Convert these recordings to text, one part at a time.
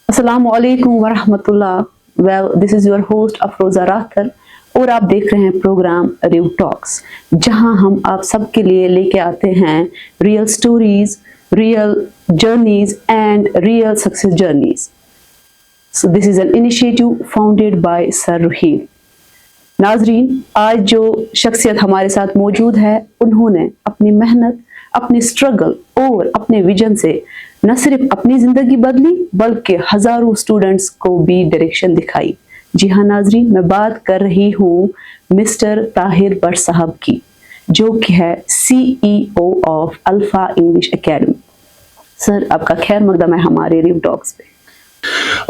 अस्सलाम वालेकुम वरहमतुल्लाह। Well, this is your host Afroza Rather और आप देख रहे हैं प्रोग्राम रिव टॉक्स, जहां हम आप सबके लिए लेके आते हैं real stories, real journeys and real success journeys. So this is an initiative founded by sir Ruhil. नाजरीन, आज जो शख्सियत हमारे साथ मौजूद है, उन्होंने अपनी मेहनत, अपनी स्ट्रगल और अपने विजन से न सिर्फ अपनी जिंदगी बदली बल्कि हजारों स्टूडेंट्स को भी डायरेक्शन दिखाई। जी हाँ नाजरीन, मैं बात कर रही हूँ मिस्टर ताहिर बट साहब की, जो कि है CEO of alpha English academy. Sir, आपका खैर मकदम है हमारे रिव टॉक्स पे।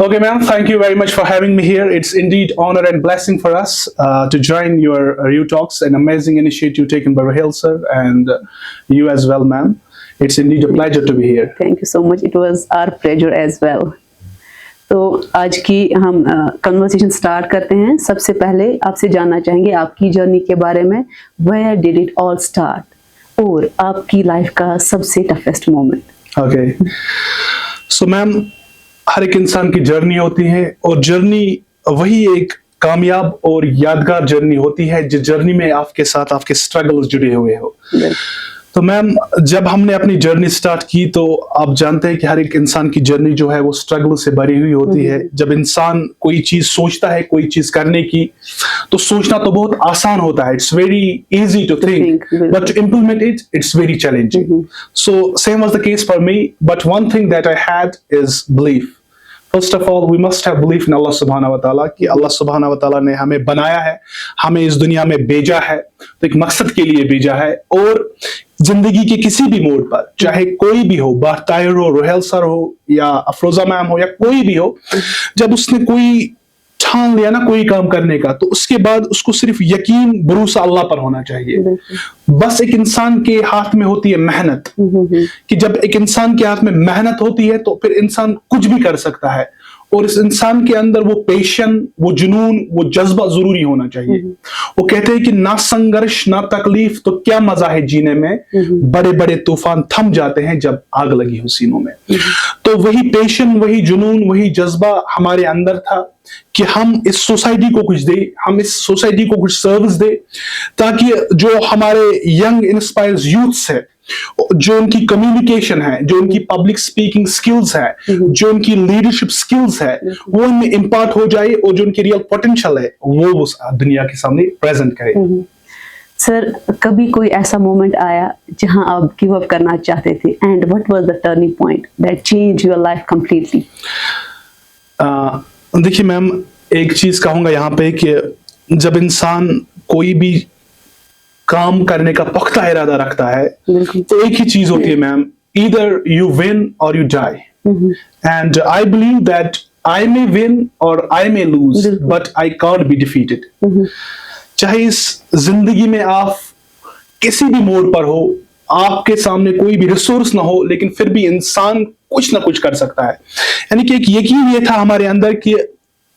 Okay, ma'am, thank you very much for having me here. It's indeed honor and blessing for us to join your RU Talks, an amazing initiative taken by Rahil sir and you as well, ma'am. It's indeed a pleasure to be here. Thank you so much. It was our pleasure as well. तो आज की हम conversation start करते हैं। सबसे पहले आपसे जानना चाहेंगे आपकी जर्नी के बारे में। Where did it all start? और आपकी लाइफ का सबसे toughest moment. Okay. So, ma'am, हर एक इंसान की जर्नी होती है और जर्नी वही एक कामयाब और यादगार जर्नी होती है जिस जर्नी में आपके साथ आपके स्ट्रगल्स जुड़े हुए हो। तो मैम, जब हमने अपनी जर्नी स्टार्ट की तो आप जानते हैं कि हर एक इंसान की जर्नी जो है वो स्ट्रगल से भरी हुई होती है। जब इंसान कोई चीज सोचता है, कोई चीज करने की, तो सोचना तो बहुत आसान होता है, it's very easy to think, but to implement it's very challenging. So same was the case for me, but one thing that I had is belief. First of all we must have belief in Allah सुब्हानहू व तआला कि अल्लाह सुब्हानहू व तआला ने हमें बनाया है, हमें इस दुनिया में भेजा है, तो एक मकसद के लिए भेजा है। और जिंदगी के किसी भी मोड़ पर, चाहे कोई भी हो, ताहिर हो, रोहेल सर हो या अफरोजा मैम हो या कोई भी हो, जब उसने कोई ठान लिया ना कोई काम करने का, तो उसके बाद उसको सिर्फ यकीन भरोसा अल्लाह पर होना चाहिए। बस एक इंसान के हाथ में होती है मेहनत, कि जब एक इंसान के हाथ में मेहनत होती है तो फिर इंसान कुछ भी कर सकता है। और इस इंसान के अंदर वो पैशन, वो जुनून, वो जज्बा जरूरी होना चाहिए। वो कहते हैं कि ना संघर्ष ना तकलीफ तो क्या मजा है जीने में, बड़े बड़े तूफान थम जाते हैं जब आग लगी हो सीनों में। तो वही पैशन, वही जुनून, वही जज्बा हमारे अंदर था कि हम इस सोसाइटी को कुछ दे, हम इस सोसाइटी को कुछ सर्विस दे, ताकि जो हमारे यंग इंस्पायर्स यूथ्स है, जो उनकी कम्युनिकेशन है, जो उनकी पब्लिक स्पीकिंग स्किल्स है, जो उनकी लीडरशिप स्किल्स है, वो इनमें इम्पार्ट हो जाए और जो उनकी रियल पोटेंशियल है वो दुनिया के सामने प्रेजेंट करे। सर, कभी कोई ऐसा मोमेंट आया जहां आप गिव अप करना चाहते थे, and what was the turning point that change your life completely? देखिए मैम, एक चीज कहूंगा यहाँ पे कि जब इंसान कोई भी काम करने का पुख्ता इरादा रखता है तो एक ही चीज होती है ma'am, either you win or you die. And I believe that I may win or I may lose, but I can't be defeated. चाहे इस जिंदगी में आप किसी भी मोड़ पर हो, आपके सामने कोई भी रिसोर्स ना हो, लेकिन फिर भी इंसान कुछ ना कुछ कर सकता है। यानी कि एक यकीन ये था हमारे अंदर कि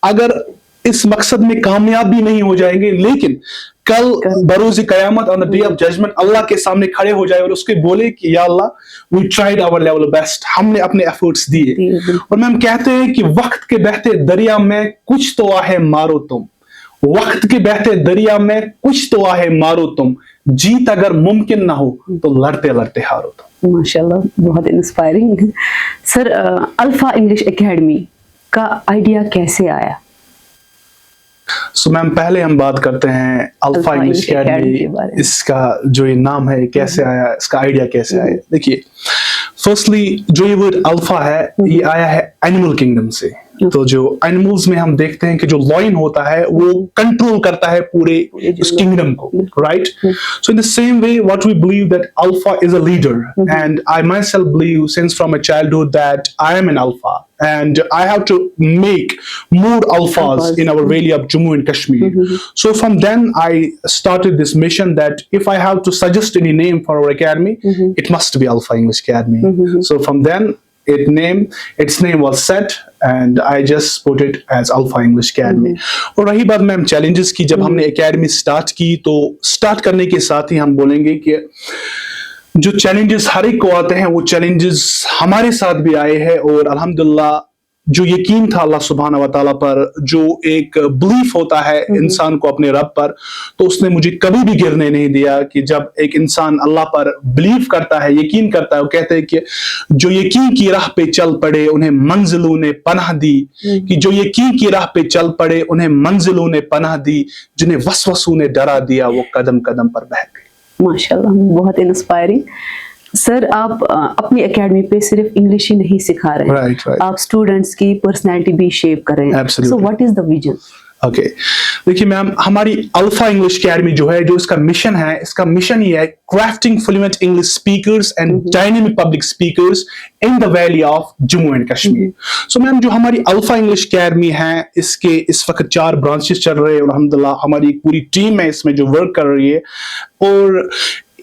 अगर इस मकसद में कामयाब भी नहीं हो जाएंगे, लेकिन कल बरोज़ क़यामत on the day of judgment Allah के सामने खड़े हो जाए और उसके बोले कि या Allah we tried our level best, हमने अपने एफर्ट्स दिए। और मैम कहते हैं कि वक्त के बहते दरिया में कुछ तो आहे मारो तुम, वक्त के बहते दरिया में कुछ तो आहे मारो तुम, जीत अगर मुमकिन ना हो तो लड़ते लड़ते हारो तुम। माशाल्लाह, बहुत inspiring. Sir, alpha English academy का आइडिया कैसे आया? सो मैम, पहले हम बात करते हैं अल्फा इंग्लिश एकेडमी, इसका जो ये नाम है कैसे आया, इसका आइडिया कैसे आया। देखिए, फर्स्टली जो ये वर्ड अल्फा है ये आया है एनिमल किंगडम से। तो जो एनिमल्स में हम देखते हैं कि जो लॉयन होता है वो कंट्रोल करता है पूरे उस किंगडम को, right? So in the same way what we believe that alpha is a leader, and I myself believe since from my childhood that I am an alpha and I have to make more alphas in our valley of Jammu and Kashmir. So from then I started this mission that if I have to suggest any name for our academy, it must be Alpha English Academy. So from then its name was set and I just put it as Alpha English Academy. और रही बात ma'am challenges की, जब हमने academy start की तो start करने के साथ ही हम बोलेंगे कि जो चैलेंजेस हर एक को आते हैं वो चैलेंजेस हमारे साथ भी आए हैं और अल्हम्दुलिल्लाह जो यकीन था अल्लाह सुब्हाना व तआला पर, जो एक बिलीफ होता है इंसान को अपने रब पर, तो उसने मुझे कभी भी गिरने नहीं दिया। कि जब एक इंसान अल्लाह पर बिलीव करता है, यकीन करता है, वो कहते हैं कि जो यकीन की राह पे चल पड़े उन्हें मंजिलों ने पनाह दी, कि जो यकीन की राह पे चल पड़े उन्हें मंजिलों ने पनाह दी, जिन्हें वसवसों ने डरा दिया वो कदम कदम पर बह गए। माशाल्लाह, बहुत इंस्पायरिंग। सर, आप अपनी एकेडमी पे सिर्फ इंग्लिश ही नहीं सिखा रहे हैं, Right. आप स्टूडेंट्स की पर्सनैलिटी भी शेप कर रहे हैं। Absolutely. So what is the vision? Okay, देखिए मैम, हमारी अल्फा इंग्लिश अकेडमी जो है, जो इसका मिशन है, इसका मिशन ये है crafting fluent English speakers and dynamic public speakers in the valley of Jammu and Kashmir. So ma'am, जो हमारी अल्फा इंग्लिश अकेडमी है, इसके इस वक्त 4 ब्रांचेस चल रहे हैं और अल्हम्दुलिल्लाह हमारी एक पूरी टीम है इसमें जो वर्क कर रही है। और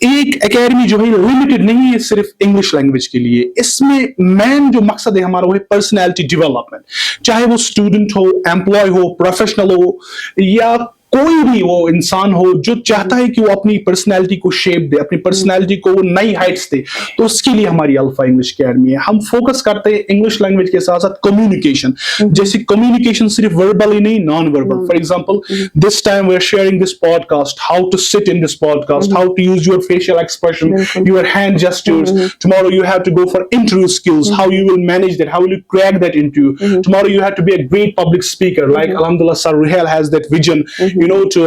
एक एकेडमी जो है लिमिटेड नहीं है सिर्फ इंग्लिश लैंग्वेज के लिए, इसमें मेन जो मकसद है हमारा वो है पर्सनैलिटी डेवलपमेंट। चाहे वो स्टूडेंट हो, एम्प्लॉय हो, प्रोफेशनल हो, या कोई भी वो इंसान हो जो चाहता है कि वो अपनी पर्सनैलिटी को शेप दे, अपनी पर्सनैलिटी को नई हाइट्स दे, तो उसके लिए हमारी अल्फा इंग्लिश अकेडमी है। हम फोकस करते हैं इंग्लिश लैंग्वेज के साथ साथ कम्युनिकेशन, जैसे कम्युनिकेशन सिर्फ वर्बल ही नहीं, non verbal. For example, this time we are sharing this podcast, how to sit in this podcast, how to use your facial expression, your hand gestures. Tomorrow you have to go for interview skills, how you will manage that, how will you crack that interview. Tomorrow you have to be a great public speaker, like alhamdulillah Sir Ruhail has that vision, to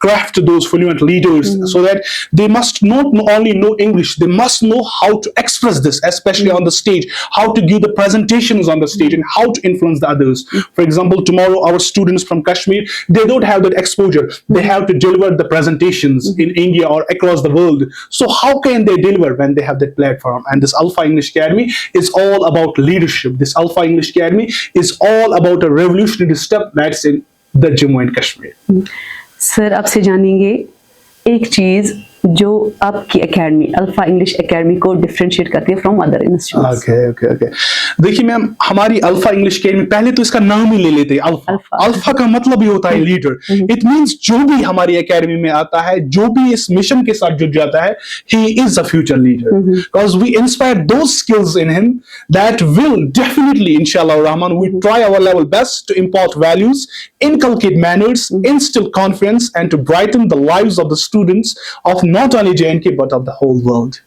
craft those fluent leaders, so that they must not only know English, they must know how to express this, especially on the stage, how to give the presentations on the stage, and how to influence the others. For example, tomorrow our students from Kashmir, they don't have that exposure. They have to deliver the presentations in India or across the world. So how can they deliver when they have that platform? And this Alpha English Academy is all about leadership. This Alpha English Academy is all about a revolutionary step that's in the Jammu and Kashmir. Sir, आपसे जानेंगे एक चीज जो आपकी academy alpha English academy को differentiate करती है from other institutes. Okay. देखिए मैम, हमारी अल्फा इंग्लिश अकेडमी, पहले तो इसका नाम ही ले लेते हैं अल्फा। अल्फा का मतलब ही होता है लीडर। इट मींस जो भी हमारी एकेडमी में आता है, जो भी इस मिशन के साथ जुड़ जाता है, he is a future leader, because we inspire those skills in him that will definitely, इंशाल्लाह रहमान, we try our level best to import values, inculcate manners, instill confidence, and to brighten the lives of the students of not only JNK but of the whole world.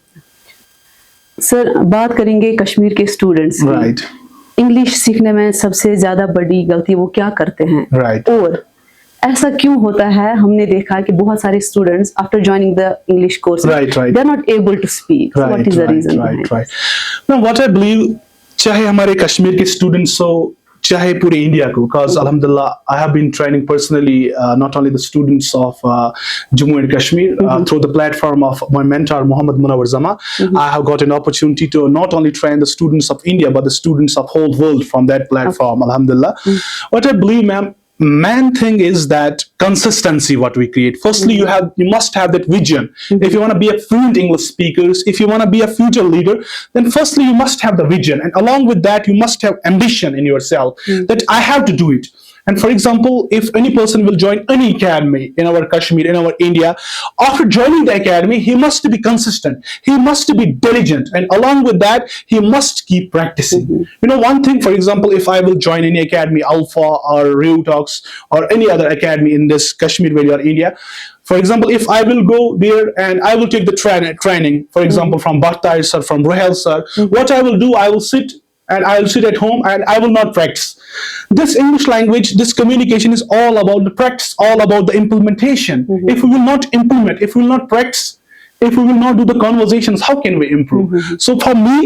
Sir, बात करेंगे कश्मीर के students की। Right. English सीखने में सबसे ज्यादा बड़ी गलती वो क्या करते हैं? Right. और ऐसा क्यों होता है? हमने देखा कि बहुत सारे students after joining the English course, they are not able to speak. What is the reason? Now, what I believe, चाहे हमारे कश्मीर के स्टूडेंट्स हो, चाहे पूरे इंडिया को, because alhamdulillah I have been training personally not only the students of Jammu and Kashmir through the platform of my mentor Muhammad Munawar Zama. I have got an opportunity to not only train the students of India but the students of whole world from that platform. Alhamdulillah. What I believe, ma'am, main thing is that consistency what we create. Firstly, you must have that vision. If you want to be a fluent English speakers, if you want to be a future leader, then firstly you must have the vision, and along with that you must have ambition in yourself that I have to do it. And for example, if any person will join any academy in our Kashmir, in our India, after joining the academy, he must be consistent. He must be diligent. And along with that, he must keep practicing. You know, one thing, for example, if I will join any academy, Alpha or Reu Talks or any other academy in this Kashmir Valley or India, for example, if I will go there and I will take the training, for example, from Bhaktai sir, from Ruhail sir, what I will do, I will sit and I will sit at home and I will not practice. This English language, this communication is all about the practice, all about the implementation. If we will not implement, if we will not practice, if we will not do the conversations, how can we improve? So for me,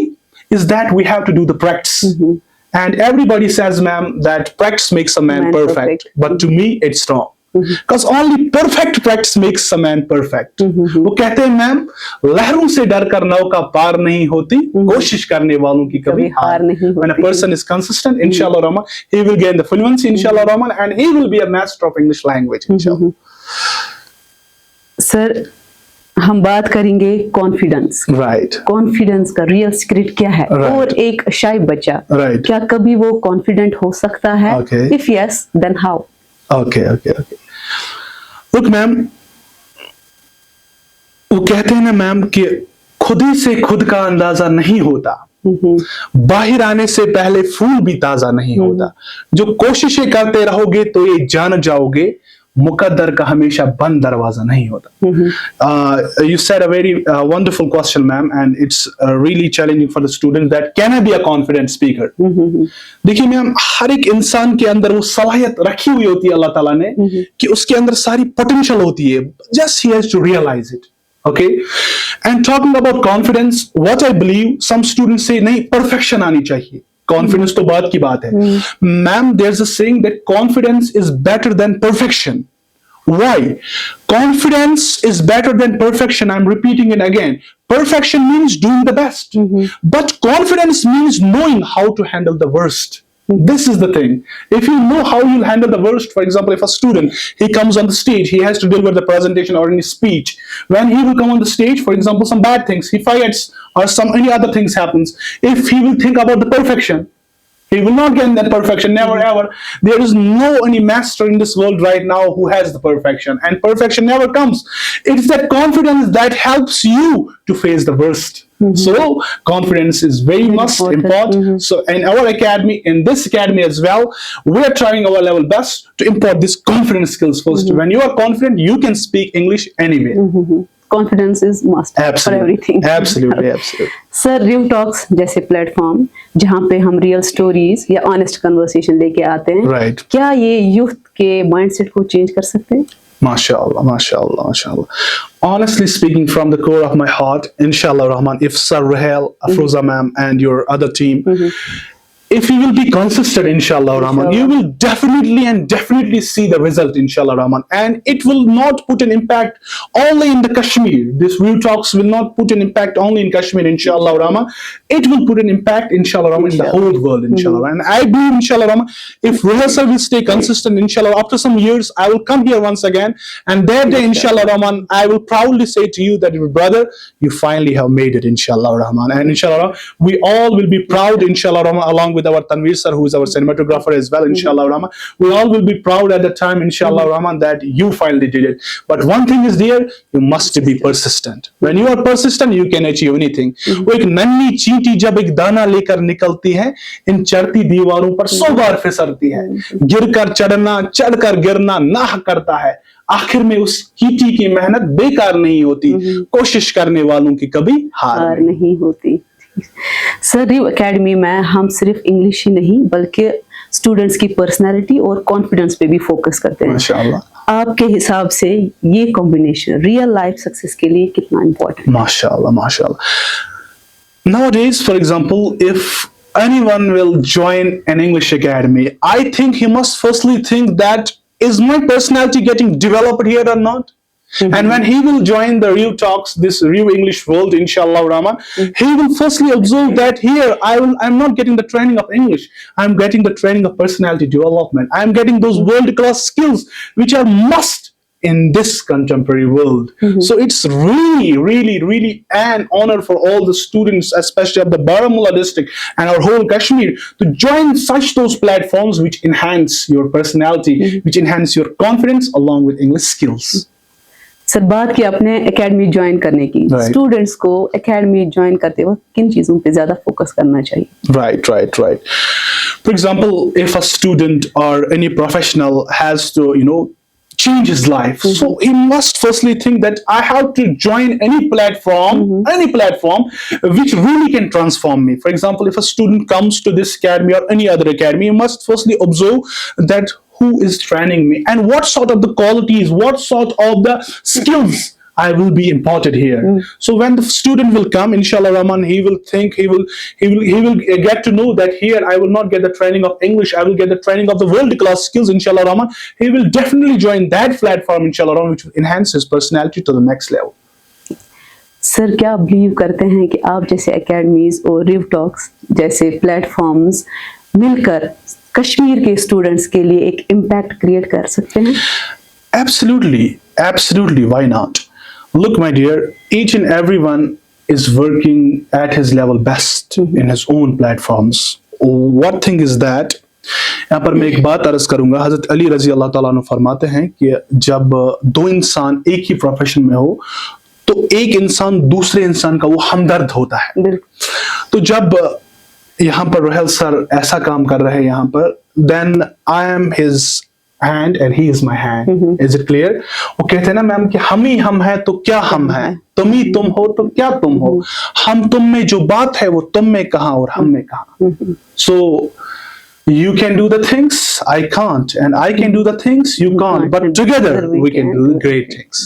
is that we have to do the practice. And everybody says, ma'am, that practice makes a man perfect. But to me, it's wrong. Because only perfect practice makes a man perfect. वो कहते हैं, ma'am, लहरों से डर कर नौका पार नहीं होती, कोशिश करने वालों की कभी हार नहीं होती. When a person is consistent, inshallah Rahman, he will gain the fluency, inshallah Rahman, and he will be a master of English language, inshallah. Sir, हम बात करेंगे कॉन्फिडेंस। Right. कॉन्फिडेंस का रियल सीक्रेट क्या है? और एक शाय बच्चा क्या कभी वो कॉन्फिडेंट हो सकता है? If yes, then how? Okay. Look, ma'am, वो कहते हैं ना मैम कि खुद ही से खुद का अंदाजा नहीं होता, बाहर आने से पहले फूल भी ताजा नहीं होता। जो कोशिशें करते रहोगे तो ये जान जाओगे, मुकद्दर का हमेशा बंद दरवाजा नहीं होता। You said a very wonderful question, ma'am, and it's really challenging for the student that can I be a confident speaker? देखिए मैम, हर एक इंसान के अंदर वो सलाहियत रखी हुई होती है अल्लाह ताला ने कि उसके अंदर सारी पोटेंशियल होती है, just he has to realize it. Okay, and talking about confidence, what I believe, some students say नहीं perfection आनी चाहिए, confidence तो बात की बात है। Ma'am, there's a saying that confidence is better than perfection. Why? Confidence is better than perfection. I'm repeating it again. Perfection means doing the best, but confidence means knowing how to handle the worst. This is the thing. If you know how you'll handle the worst, for example, if a student, he comes on the stage, he has to deliver the presentation or any speech. When he will come on the stage, for example, some bad things, he fights or any other things happens. If he will think about the perfection, he will not get that perfection, never ever. There is no any master in this world right now who has the perfection, and perfection never comes. It's that confidence that helps you to face the worst. So confidence is very much important. So in our academy, in this academy as well, we are trying our level best to impart these confidence skills first. When you are confident, you can speak English anywhere. Confidence is must for everything. Absolutely, absolutely. Sir, real talks जैसे platform जहाँ पे हम real stories या honest conversation लेके आते हैं, Right. क्या ये यूथ के माइंडसेट को चेंज कर सकते हैं? MashaAllah, MashaAllah, MashaAllah. Honestly speaking, from the core of my heart, Inshallah Rahman, if Sir Rahel, Afroza ma'am, and your other team, if you will be consistent, Inshallah Rahman, you will definitely see the result, Inshallah Rahman. And it will not put an impact only in the Kashmir. This Real Talks will not put an impact only in Kashmir, Inshallah Rahman. It will put an impact, Inshallah Rahman, in the whole world, Inshallah. And I believe, Inshallah Rahman, if Rahel sir will stay consistent, Inshallah, after some years, I will come here once again. And that day, Inshallah Rahman, I will proudly say to you that, your brother, you finally have made it, Inshallah Rahman. And Inshallah Rahman, we all will be proud, Inshallah Rahman, along with our Tanveer sir, who is our cinematographer as well, Inshallah Rahman. We all will be proud at the time, Inshallah Rahman, that you finally did it. But one thing is there, you must be persistent. When you are persistent, you can achieve anything. वो एक नन्ही चींटी जब एक दाना लेकर निकलती है, इन चढ़ती दीवारों पर 100 बार फिसलती है, गिरकर चढ़ना, चढ़कर गिरना ना करता है, आखिर में उस चींटी की मेहनत बेकार नहीं होती, कोशिश करने वालों की कभी हार नहीं होती। सर, रिव एकेडमी में हम सिर्फ इंग्लिश ही नहीं बल्कि स्टूडेंट्स की पर्सनालिटी और कॉन्फिडेंस पे भी फोकस करते हैं। माशाअल्लाह। आपके हिसाब से ये कॉम्बिनेशन रियल लाइफ सक्सेस के लिए कितना इम्पोर्टेंट? माशाअल्लाह, माशाअल्लाह। Nowadays, for example, if anyone will join an English academy, I think he must firstly think that, is my personality getting developed here or not? And when he will join the Real Talks, this Real English world, Inshallah Rahman, he will firstly observe that here I'm not getting the training of English. I'm getting the training of personality development. I'm getting those world-class skills which are must in this contemporary world. So it's really an honor for all the students, especially of the Baramulla district and our whole Kashmir, to join such those platforms which enhance your personality, which enhance your confidence along with English skills. Sir, बात की आपने academy join करने की, students को academy join करते वक्त किन चीजों पे ज्यादा फोकस करना चाहिए? Right. For example, if a student or any professional has to, change his life, so he must firstly think that I have to join any platform which really can transform me. For example, if a student comes to this academy or any other academy, you must firstly observe that who is training me and what sort of the qualities, what sort of the skills I will be imparted here. So when the student will come, Inshallah Rahman, he will think, he will get to know that here I will not get the training of English, I will get the training of the world class skills, Inshallah Rahman. He will definitely join that platform, Inshallah Rahman, which will enhance his personality to the next level. Sir, क्या आप believe करते हैं कि आप जैसे academies और रिव talks जैसे platforms मिलकर कश्मीर के स्टूडेंट्स के लिए एक इम्पैक्ट क्रिएट कर सकते हैं? Absolutely, why not? Look, my dear, each and everyone is working at his level best in his own platforms. What thing is that? यहाँ पर मैं एक बात अर्ज करूंगा। हजरत अली रजी अल्लाह ताला अन्हु फरमाते हैं कि जब दो इंसान एक ही प्रोफेशन में हो तो एक इंसान दूसरे इंसान का वो हमदर्द होता है। बिल्कुल। तो जब यहाँ पर रोहेल सर ऐसा काम कर रहे हैं यहाँ पर, then I am his hand and he is my hand. Is it clear? वो कहते हैं ना मैम कि हम ही हम है तो क्या हम है, तुम ही तुम हो तो क्या तुम हो, हम तुम में जो बात है वो तुम में कहाँ और हम में कहाँ। सो you can do the things I can't, and I can do the things you can't, but together we can do the great things.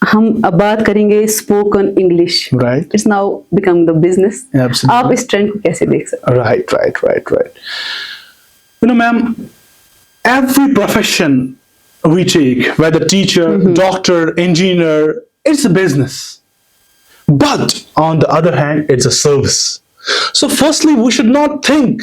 हम अब बात करेंगे spoken English. Right. It's now become the business. Absolutely. आप इस trend को कैसे देख सकते Right. You know, ma'am, every profession we take, whether teacher, doctor, engineer, it's a business. But on the other hand, it's a service. So firstly, we should not think,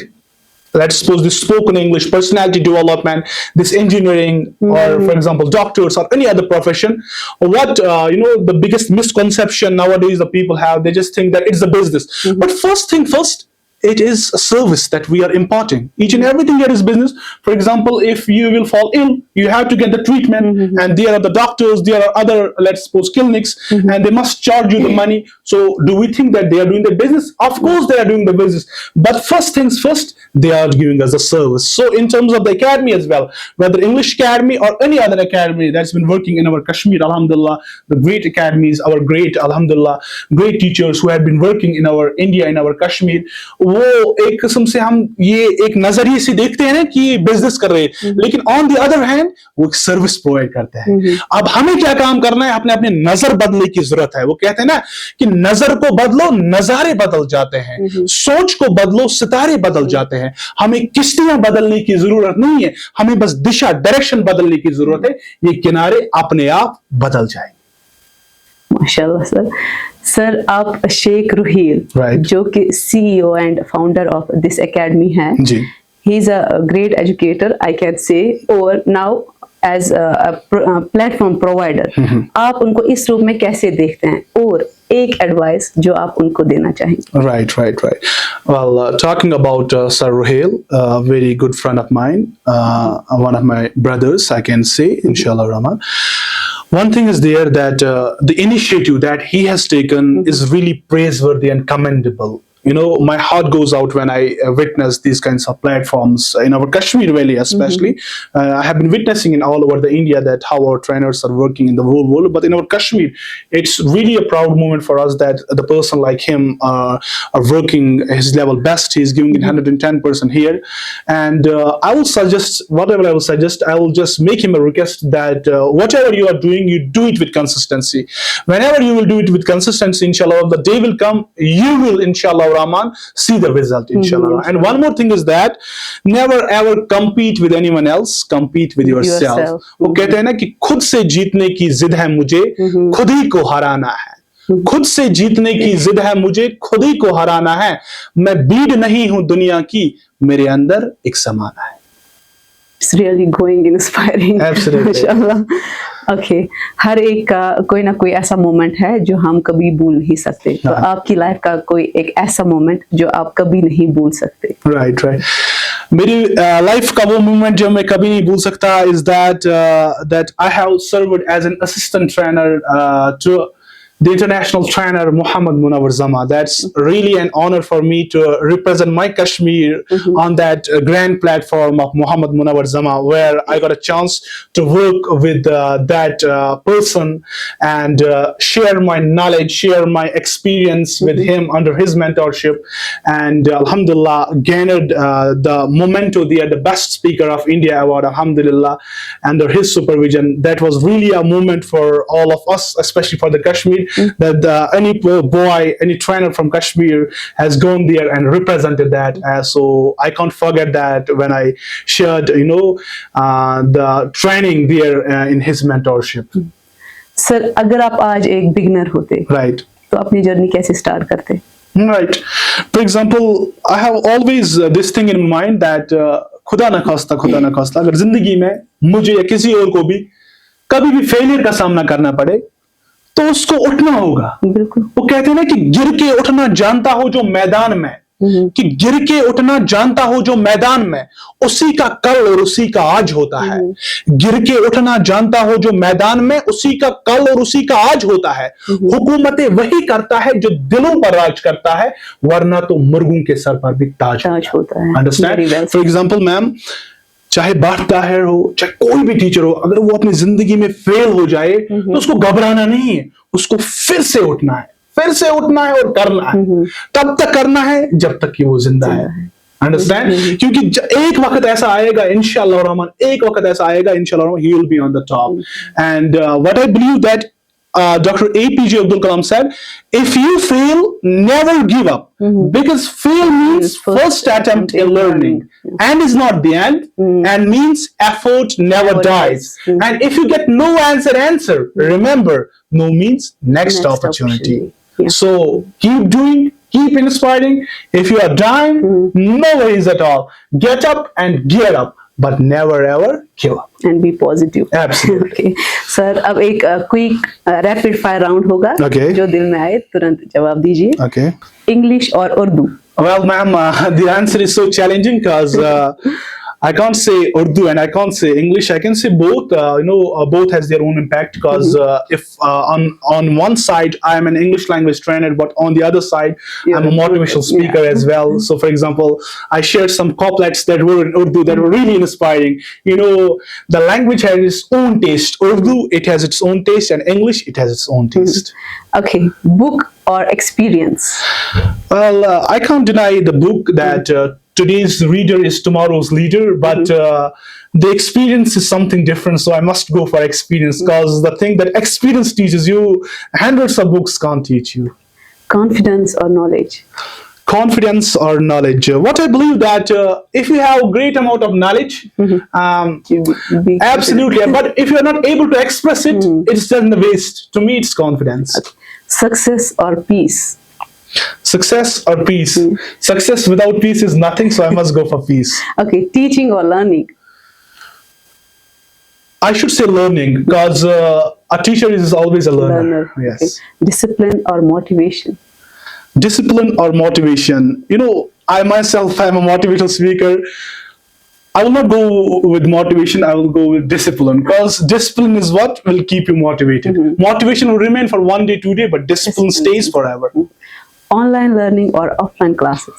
let's suppose this spoken English, personality development, this engineering, or for example, doctors or any other profession. What, the biggest misconception nowadays the people have, they just think that it's a business. But first thing first, it is a service that we are imparting. Each and everything here is business. For example, if you will fall ill, you have to get the treatment, and there are the doctors, there are other, let's suppose, clinics, and they must charge you the money. So do we think that they are doing the business? Of course they are doing the business. But first things first, they are giving us a service. So in terms of the academy as well, whether English Academy or any other academy that's been working in our Kashmir, alhamdulillah, the great academies, our great, alhamdulillah, great teachers who have been working in our India, in our Kashmir, वो एक किस्म से हम ये एक नजरिए से देखते हैं ना कि ये बिजनेस कर रहे हैं, लेकिन ऑन द अदर हैंड वो एक सर्विस प्रोवाइड करते हैं। अब हमें क्या काम करना है, अपने अपने नजर बदलने की जरूरत है। वो कहते हैं ना कि नजर को बदलो नजारे बदल जाते हैं, सोच को बदलो सितारे बदल जाते हैं। हमें किश्तियां बदलने की जरूरत नहीं है, हमें बस दिशा डायरेक्शन बदलने की जरूरत है, ये किनारे अपने आप बदल जाएंगे। माशाल्लाह सर आप शेख रुहील, Right. जो कि CEO and founder of this academy है। जी। He is a great educator I can say, और नाउ एज प्लेटफॉर्म प्रोवाइडर आप उनको इस रूप में कैसे देखते हैं, और एक एडवाइस जो आप उनको देना चाहेंगे? Right. Well, talking about Sir Ruhail, a very good friend of mine, one of my brothers, I can say, inshallah Rahman. One thing is there that the initiative that he has taken is really praiseworthy and commendable. You know, my heart goes out when I witness these kinds of platforms in our Kashmir Valley, especially. I have been witnessing in all over the India that how our trainers are working in the whole world, but in our Kashmir, it's really a proud moment for us that the person like him are working his level best. He's giving it 110% here, and I will suggest whatever I will suggest. I will just make him a request that whatever you are doing, you do it with consistency. Whenever you will do it with consistency, inshallah, the day will come. You will, inshallah Rahman, see the result, inshallah. And one more thing is that never ever compete with anyone else, compete with yourself. वो कहते हैं ना कि खुद से जीतने की जिद है मुझे, खुद ही को हराना है। खुद से जीतने की जिद है मुझे, खुद ही को हराना है। मैं बीड नहीं हूं दुनिया की, मेरे अंदर एक समाना है। It's really going inspiring. Absolutely. माशाल्लाह। ओके, हर एक का कोई ना कोई ऐसा मोमेंट है जो हम कभी भूल नहीं सकते। तो आपकी लाइफ का कोई एक ऐसा मोमेंट जो आप कभी नहीं भूल सकते? Right. मेरी लाइफ का वो मोमेंट जो मैं कभी नहीं भूल सकता is that I have served as an assistant trainer to the international trainer Muhammad Munawar Zama. That's really an honor for me to represent my Kashmir on that grand platform of Muhammad Munawar Zama, where I got a chance to work with that person and share my knowledge, share my experience with him under his mentorship, and alhamdulillah garnered the memento there, the best speaker of India award, alhamdulillah, under his supervision. That was really a moment for all of us, especially for the Kashmir, that any boy, any trainer from Kashmir has gone there and represented that. So I can't forget that when I shared, the training there in his mentorship. Sir अगर आप आज एक beginner होते, Right. तो अपनी journey कैसे start करते? Right. For example, I have always this thing in mind that खुदा न खास्ता अगर जिंदगी में मुझे या किसी और को भी कभी भी फेलियर का सामना करना पड़े, तो उसको उठना होगा। बिल्कुल। वो कहते हैं ना कि गिर के उठना जानता हो जो मैदान में, कि गिर के उठना जानता हो जो मैदान में, उसी का कल और उसी का आज होता है। गिर के उठना जानता हो जो मैदान में, उसी का कल और उसी का आज होता है। हुकूमतें वही करता है जो दिलों पर राज करता है, वरना तो मुर्गों के सर पर भी ताज होता है। अंडरस्टैंड? फॉर एग्जाम्पल मैम, चाहे बात ताहिर हो, चाहे कोई भी टीचर हो, अगर वो अपनी जिंदगी में फेल हो जाए तो उसको घबराना नहीं है, उसको फिर से उठना है, फिर से उठना है और करना है। तब तक करना है जब तक कि वो जिंदा है। अंडरस्टैंड? क्योंकि एक वक्त ऐसा आएगा इंशाअल्लाह रहमान, एक वक्त ऐसा आएगा इंशाअल्लाह he will be on the top. And what I believe that Dr. APJ Abdul Kalam said, if you fail, never give up. Because fail means first attempt in learning and is not the end, and means effort never dies. And if you get no answer, remember, no means next opportunity. So keep doing, keep inspiring. If you are dying, no worries at all. Get up and gear up. But never ever give up. And be positive. Absolutely. Okay. Sir, अब एक quick rapid fire round होगा। Okay. जो दिल में आए तुरंत जवाब दीजिए। Okay. इंग्लिश और Urdu. Well, ma'am, the answer is so challenging because I can't say Urdu and I can't say English. I can say both. Both has their own impact because if on one side I am an English language trainer, but on the other side I'm a motivational speaker as well. So, for example, I shared some couplets that were in Urdu that were really inspiring. The language has its own taste. Urdu, it has its own taste, and English, it has its own taste. Okay, book or experience? Well, I can't deny the book that today's reader is tomorrow's leader, but the experience is something different. So I must go for experience because the thing that experience teaches you, hundreds of books can't teach you. Confidence or knowledge? Confidence or knowledge? What I believe that if you have a great amount of knowledge, absolutely, but if you are not able to express it, it's just a waste. To me, it's confidence. Okay. Success or peace? Success or peace? Success without peace is nothing, so I must go for peace. Okay, teaching or learning? I should say learning because a teacher is always a learner. Yes. Okay. Discipline or motivation? Discipline or motivation? I myself am a motivational speaker. I will not go with motivation, I will go with discipline because discipline is what will keep you motivated. Motivation will remain for one day, 2 days, but discipline stays forever. Online learning or offline classes?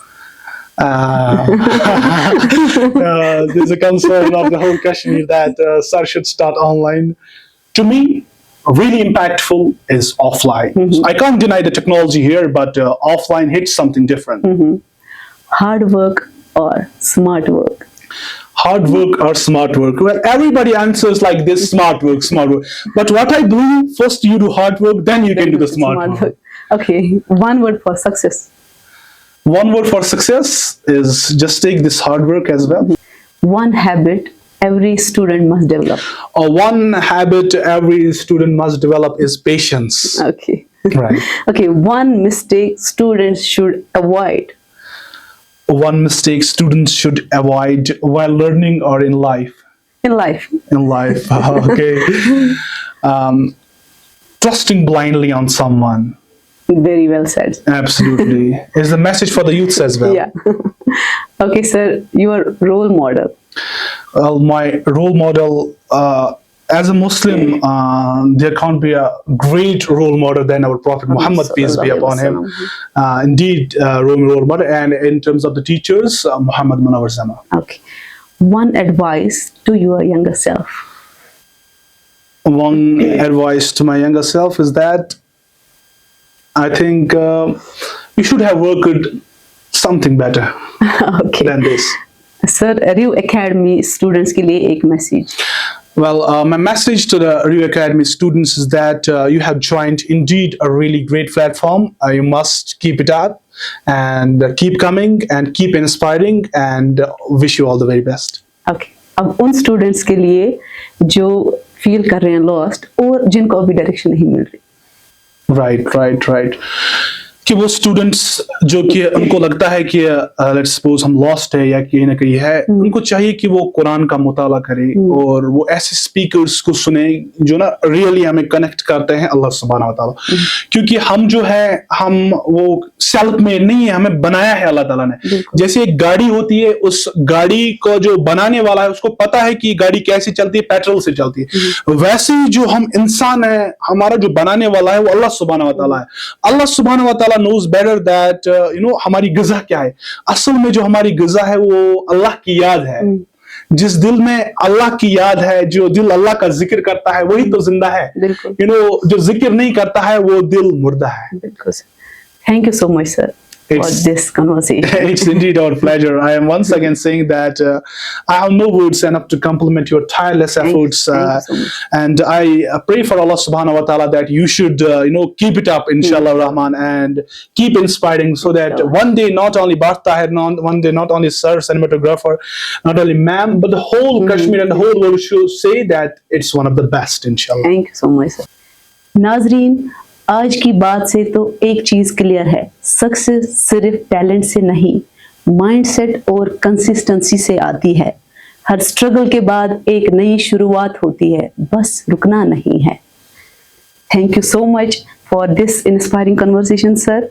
There's a concern of the whole Kashmir that sir should start online. To me, really impactful is offline. So I can't deny the technology here, but offline hits something different. Hard work or smart work? Hard work or smart work? Well, everybody answers like this: smart work, smart work. But what I believe, first you do hard work, then you can do the smart work. Okay, one word for success. One word for success is just take this hard work as well. One habit every student must develop. One habit every student must develop is patience. Okay. Right. Okay, one mistake students should avoid. One mistake students should avoid while learning or in life. In life. In life. Okay. Trusting blindly on someone. Very well said. Absolutely. Is the message for the youths as well. Yeah. Okay, sir, your role model. Well, my role model, as a Muslim, there can't be a great role model than our Prophet Muhammad, peace be upon him. Indeed, role model. And in terms of the teachers, Muhammad Munawar Zama. Okay. One advice to your younger self. One advice to my younger self is that I think you should have worked something better Okay. than this. Sir, Ryu Academy students के लिए एक message. Well, my message to the Ryu Academy students is that you have joined indeed a really great platform. You must keep it up and keep coming and keep inspiring and wish you all the very best. Okay. अब उन students के लिए जो feel कर रहे हैं lost और जिनको अभी direction नहीं मिल रही. Right. कि वो स्टूडेंट्स जो कि उनको लगता है कि लेट्स सपोज हम लॉस्ट है या कहीं ना कहीं है, उनको चाहिए कि वो कुरान का मुताला करें और वो ऐसे स्पीकर्स को सुने जो ना रियली हमें कनेक्ट करते हैं अल्लाह सुब्हानहू व तआला। क्योंकि हम जो है हम वो सेल्फ में नहीं है, हमें बनाया है अल्लाह ताला ने। जैसे एक गाड़ी होती है, उस गाड़ी को जो बनाने वाला है उसको पता है कि गाड़ी कैसे चलती है, पेट्रोल से चलती है। वैसे ही जो हम इंसान है, हमारा जो बनाने वाला है वो अल्लाह सुब्हानहू व तआला है। अल्लाह सुब्हानहू व तआला नोज बेटर दैट हमारी ग़िज़ा क्या है। असल में जो हमारी ग़िज़ा है वो अल्लाह की याद है। जिस दिल में अल्लाह की याद है, जो दिल अल्लाह का जिक्र करता है वही तो जिंदा है। जो जिक्र नहीं करता है वो दिल मुर्दा है। बिल्कुल। Thank you so much sir for this conversation. It's indeed our pleasure. I am once again saying that I have no words enough to compliment your tireless efforts, and I pray for Allah subhanahu wa ta'ala that you should keep it up, inshallah rahman, and keep inspiring, so that one day not only Barth Tahir, one day not only sir cinematographer, not only ma'am, but the whole Kashmir and the whole world should say that it's one of the best, inshallah. Thank you so much sir. नाजरीन, आज की बात से तो एक चीज clear है, success सिर्फ टैलेंट से नहीं, माइंडसेट और कंसिस्टेंसी से आती है। हर स्ट्रगल के बाद एक नई शुरुआत होती है, बस रुकना नहीं है। Thank you so much for this inspiring conversation sir.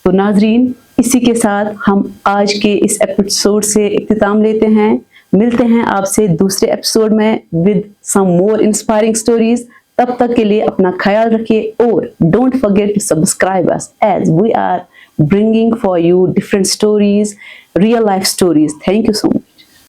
तो नाजरीन, इसी के साथ हम आज के इस एपिसोड से इख्तिताम लेते हैं। मिलते हैं आपसे दूसरे एपिसोड में with some more inspiring stories. तब तक के लिए अपना ख्याल रखिए और don't forget to subscribe us as we are bringing for you different stories, real life stories. Thank you so much.